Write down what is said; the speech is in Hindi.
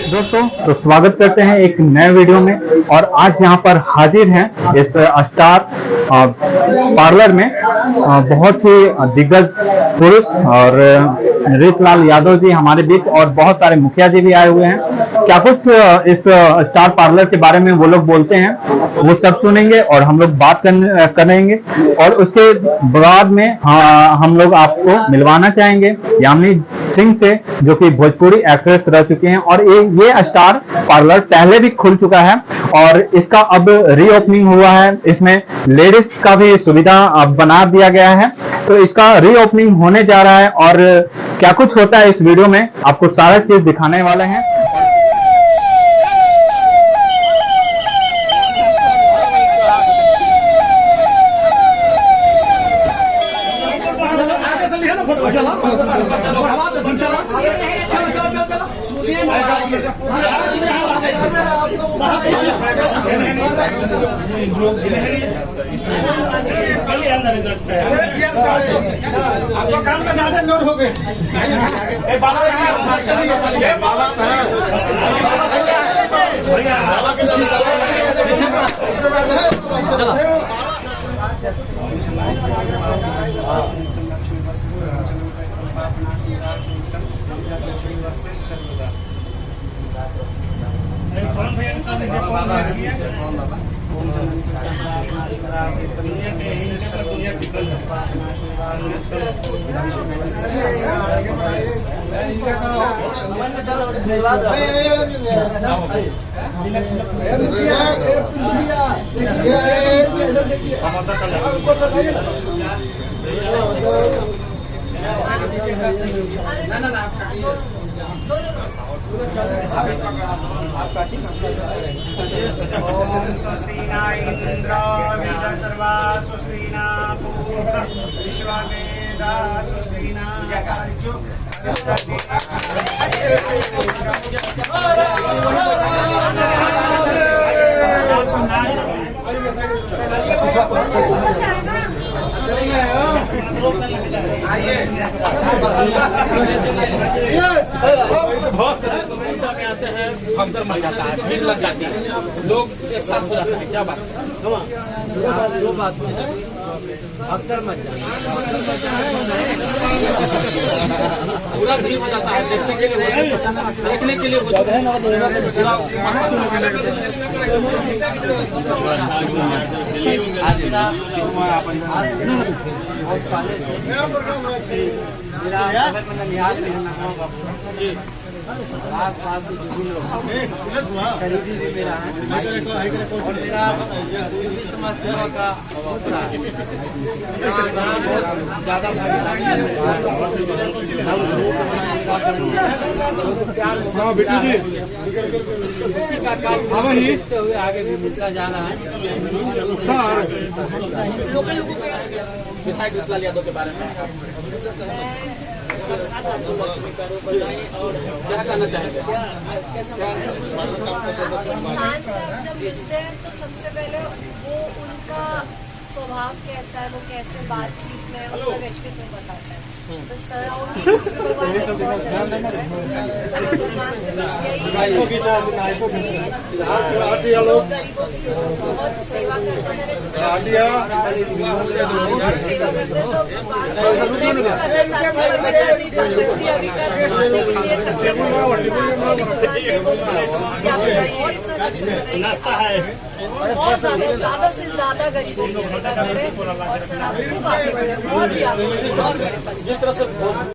दोस्तों तो स्वागत करते हैं एक नए वीडियो में। और आज यहाँ पर हाजिर हैं इस स्टार पार्लर में बहुत ही दिग्गज पुरुष और रीतलाल यादव जी हमारे बीच, और बहुत सारे मुखिया जी भी आए हुए हैं। क्या कुछ इस स्टार पार्लर के बारे में वो लोग बोलते हैं वो सब सुनेंगे और हम लोग बात करेंगे। और उसके बाद में हम लोग आपको मिलवाना चाहेंगे यामिनी सिंह से, जो कि भोजपुरी एक्ट्रेस रह चुकी हैं। और ये स्टार पार्लर पहले भी खुल चुका है और इसका अब रीओपनिंग हुआ है। इसमें लेडीज का भी सुविधा बना दिया गया है, तो इसका रीओपनिंग होने जा रहा है। और क्या कुछ होता है इस वीडियो में आपको सारा चीज दिखाने वाले हैं। आपको काम का ज्यादा लोड हो गए। ओम स्वस्ति न इंद्रो सर्वा स्वस्ति न पूर्वा विश्ववेदा स्वस्ति न आते हैं, भगदड़ मच जाता है, भीड़ लग जाती है, लोग एक साथ हो जाते हैं। क्या बात है? दो बात है, भगदड़ मच जाता है, पूरा भीड़ हो जाता है। देखने के लिए हो जाता है। आस पास के जो भी लोग खरीदी भी मेरा है और मेरा समाज सेवा का होता है। ज्यादा उसी का काम देखते हुए आगे भी मिलता जा रहा है। लोकल लोगों के विधायक रीतलाल यादव के बारे में और क्या कहना चाहेंगे? सांसद जब मिलते हैं तो सबसे पहले वो उनका स्वभाव कैसा है, वो कैसे बातचीत में उनका व्यक्तित्व बताता है। तो सर भगवान से बहुत सेवा करते हैं, नाश्ता है और ज्यादा से ज्यादा गरीबों की सेवा करें। और सर आप खूब आगे बढ़े और भी आगे जिस तरह से